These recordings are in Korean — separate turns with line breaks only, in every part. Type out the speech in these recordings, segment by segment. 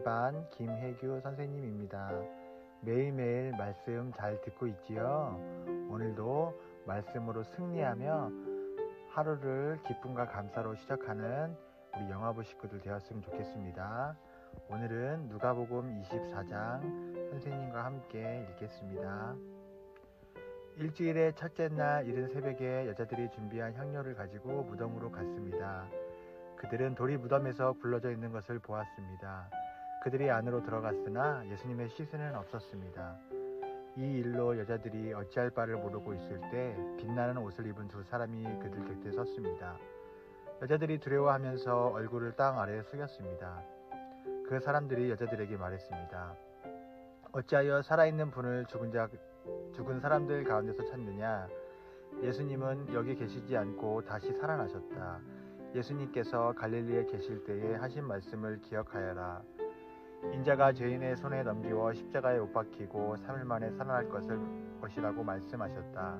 2반 김혜규 선생님입니다. 매일매일 말씀 잘 듣고 있지요? 오늘도 말씀으로 승리하며 하루를 기쁨과 감사로 시작하는 우리 영화부 식구들 되었으면 좋겠습니다. 오늘은 누가복음 24장 선생님과 함께 읽겠습니다. 일주일의 첫째 날 이른 새벽에 여자들이 준비한 향료를 가지고 무덤으로 갔습니다. 그들은 돌이 무덤에서 굴러져 있는 것을 보았습니다. 그들이 안으로 들어갔으나 예수님의 시신은 없었습니다. 이 일로 여자들이 어찌할 바를 모르고 있을 때 빛나는 옷을 입은 두 사람이 그들 곁에 섰습니다. 여자들이 두려워하면서 얼굴을 땅 아래에 숙였습니다. 그 사람들이 여자들에게 말했습니다. 어찌하여 살아있는 분을 죽은 사람들 가운데서 찾느냐? 예수님은 여기 계시지 않고 다시 살아나셨다. 예수님께서 갈릴리에 계실 때에 하신 말씀을 기억하여라. 인자가 죄인의 손에 넘기워 십자가에 못 박히고 3일 만에 살아날 것이라고 말씀하셨다.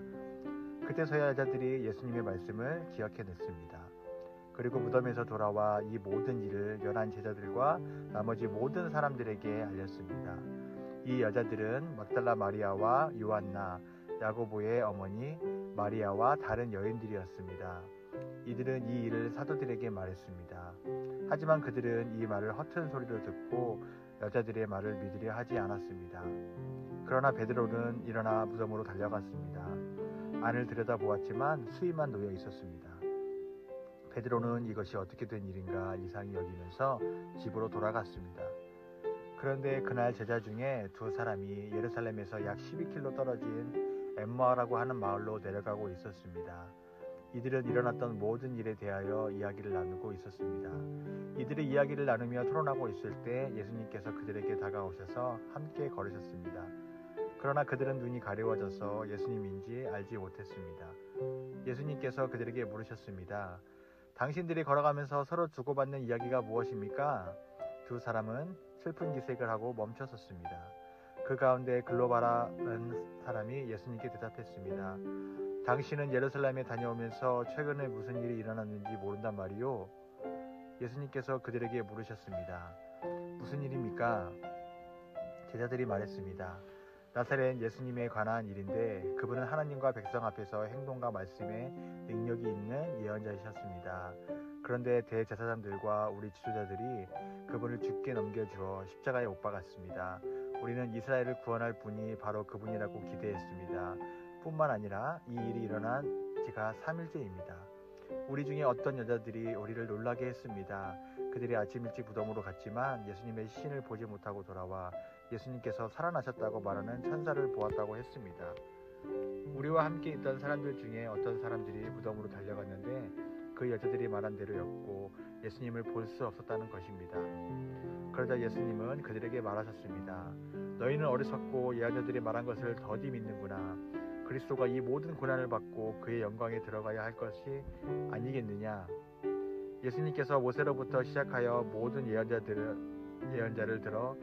그때서야 여자들이 예수님의 말씀을 기억해냈습니다. 그리고 무덤에서 돌아와 이 모든 일을 11 제자들과 나머지 모든 사람들에게 알렸습니다. 이 여자들은 막달라 마리아와 요한나, 야고보의 어머니 마리아와 다른 여인들이었습니다. 이들은 이 일을 사도들에게 말했습니다. 하지만 그들은 이 말을 허튼 소리로 듣고 여자들의 말을 믿으려 하지 않았습니다. 그러나 베드로는 일어나 무덤으로 달려갔습니다. 안을 들여다보았지만 수의만 놓여 있었습니다. 베드로는 이것이 어떻게 된 일인가 이상히 여기면서 집으로 돌아갔습니다. 그런데 그날 제자 중에 두 사람이 예루살렘에서 약 12km 떨어진 엠마라고 하는 마을로 내려가고 있었습니다. 이들은 일어났던 모든 일에 대하여 이야기를 나누고 있었습니다. 이들이 이야기를 나누며 토론하고 있을 때 예수님께서 그들에게 다가오셔서 함께 걸으셨습니다. 그러나 그들은 눈이 가려워져서 예수님인지 알지 못했습니다. 예수님께서 그들에게 물으셨습니다. 당신들이 걸어가면서 서로 주고받는 이야기가 무엇입니까? 두 사람은 슬픈 기색을 하고 멈춰섰습니다. 그 가운데 글로바라는 사람이 예수님께 대답했습니다. 당신은 예루살렘에 다녀오면서 최근에 무슨 일이 일어났는지 모른단 말이요? 예수님께서 그들에게 물으셨습니다. 무슨 일입니까? 제자들이 말했습니다. 나사렛 예수님에 관한 일인데 그분은 하나님과 백성 앞에서 행동과 말씀에 능력이 있는 예언자이셨습니다. 그런데 대제사장들과 우리 지도자들이 그분을 죽게 넘겨주어 십자가에 못 박았습니다. 우리는 이스라엘을 구원할 분이 바로 그분이라고 기대했습니다. 뿐만 아니라 이 일이 일어난 지가 3일째입니다. 우리 중에 어떤 여자들이 우리를 놀라게 했습니다. 그들이 아침 일찍 무덤으로 갔지만 예수님의 시신을 보지 못하고 돌아와 예수님께서 살아나셨다고 말하는 천사를 보았다고 했습니다. 우리와 함께 있던 사람들 중에 어떤 사람들이 무덤으로 달려갔는데 그 여자들이 말한 대로였고 예수님을 볼 수 없었다는 것입니다. 그러자 예수님은 그들에게 말하셨습니다. 너희는 어리석고 예언자들이 말한 것을 더디 믿는구나. 그리스도가 이 모든 고난을 받고 그의 영광에 들어가야 할 것이 아니겠느냐. 예수님께서 모세로부터 시작하여 모든 예언자를 들어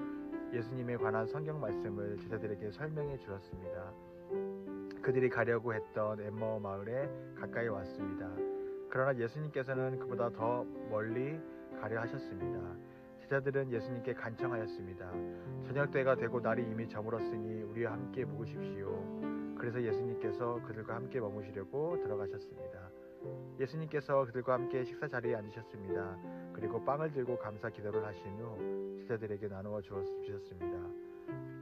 예수님에 관한 성경 말씀을 제자들에게 설명해 주었습니다. 그들이 가려고 했던 엠마오 마을에 가까이 왔습니다. 그러나 예수님께서는 그보다 더 멀리 가려 하셨습니다. 제자들은 예수님께 간청하였습니다. 저녁때가 되고 날이 이미 저물었으니 우리와 함께 묵으십시오. 그래서 예수님께서 그들과 함께 머무시려고 들어가셨습니다. 예수님께서 그들과 함께 식사 자리에 앉으셨습니다. 그리고 빵을 들고 감사 기도를 하신 후 제자들에게 나누어 주셨습니다.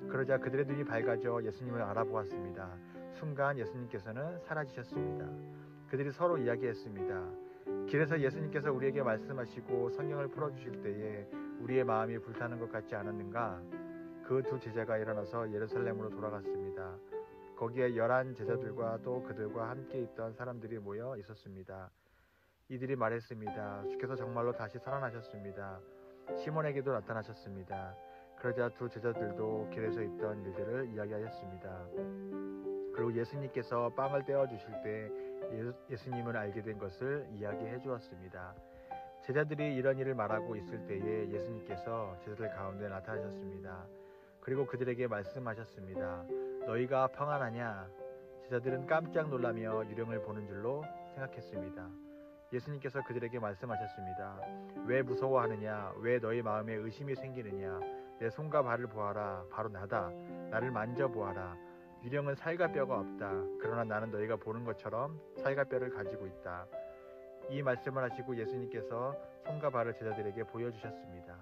그러자 그들의 눈이 밝아져 예수님을 알아보았습니다. 순간 예수님께서는 사라지셨습니다. 그들이 서로 이야기했습니다. 길에서 예수님께서 우리에게 말씀하시고 성경을 풀어주실 때에 우리의 마음이 불타는 것 같지 않았는가? 그 두 제자가 일어나서 예루살렘으로 돌아갔습니다. 거기에 11 제자들과 또 그들과 함께 있던 사람들이 모여 있었습니다. 이들이 말했습니다. 주께서 정말로 다시 살아나셨습니다. 시몬에게도 나타나셨습니다. 그러자 두 제자들도 길에서 있던 일들을 이야기하였습니다. 그리고 예수님께서 빵을 떼어주실 때 예수님을 알게 된 것을 이야기해 주었습니다. 제자들이 이런 일을 말하고 있을 때에 예수님께서 제자들 가운데 나타나셨습니다. 그리고 그들에게 말씀하셨습니다. 너희가 평안하냐? 제자들은 깜짝 놀라며 유령을 보는 줄로 생각했습니다. 예수님께서 그들에게 말씀하셨습니다. 왜 무서워하느냐? 왜 너희 마음에 의심이 생기느냐? 내 손과 발을 보아라. 바로 나다. 나를 만져보아라. 유령은 살과 뼈가 없다. 그러나 나는 너희가 보는 것처럼 살과 뼈를 가지고 있다. 이 말씀을 하시고 예수님께서 손과 발을 제자들에게 보여주셨습니다.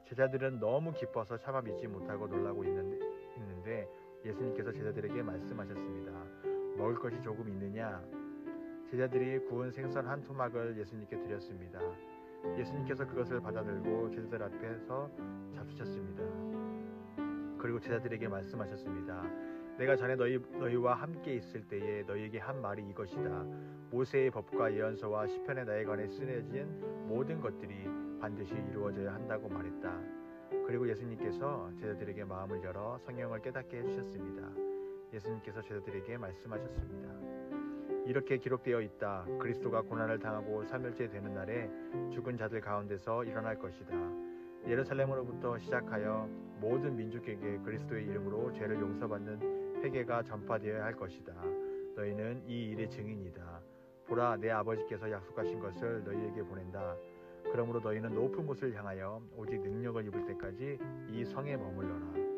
제자들은 너무 기뻐서 차마 믿지 못하고 놀라고 있는데 예수님께서 제자들에게 말씀하셨습니다. 먹을 것이 조금 있느냐? 제자들이 구운 생선 한 토막을 예수님께 드렸습니다. 예수님께서 그것을 받아 들고 제자들 앞에서 잡수셨습니다. 그리고 제자들에게 말씀하셨습니다. 내가 전에 너희와 함께 있을 때에 너희에게 한 말이 이것이다. 모세의 법과 예언서와 시편에 나에 관해 쓰여진 모든 것들이 반드시 이루어져야 한다고 말했다. 그리고 예수님께서 제자들에게 마음을 열어 성경을 깨닫게 해주셨습니다. 예수님께서 제자들에게 말씀하셨습니다. 이렇게 기록되어 있다. 그리스도가 고난을 당하고 3일째 되는 날에 죽은 자들 가운데서 일어날 것이다. 예루살렘으로부터 시작하여 모든 민족에게 그리스도의 이름으로 죄를 용서받는 회개가 전파되어야 할 것이다. 너희는 이 일의 증인이다. 보라, 내 아버지께서 약속하신 것을 너희에게 보낸다. 그러므로 너희는 높은 곳을 향하여 오직 능력을 입을 때까지 이 성에 머물러라.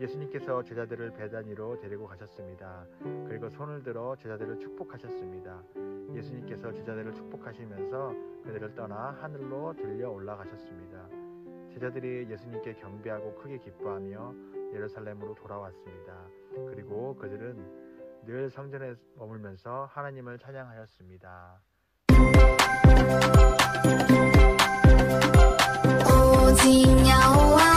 예수님께서 제자들을 베다니로 데리고 가셨습니다. 그리고 손을 들어 제자들을 축복하셨습니다. 예수님께서 제자들을 축복하시면서 그들을 떠나 하늘로 들려 올라가셨습니다. 제자들이 예수님께 경배하고 크게 기뻐하며 예루살렘으로 돌아왔습니다. 그리고 그들은 늘 성전에 머물면서 하나님을 찬양하였습니다.
오직 여호와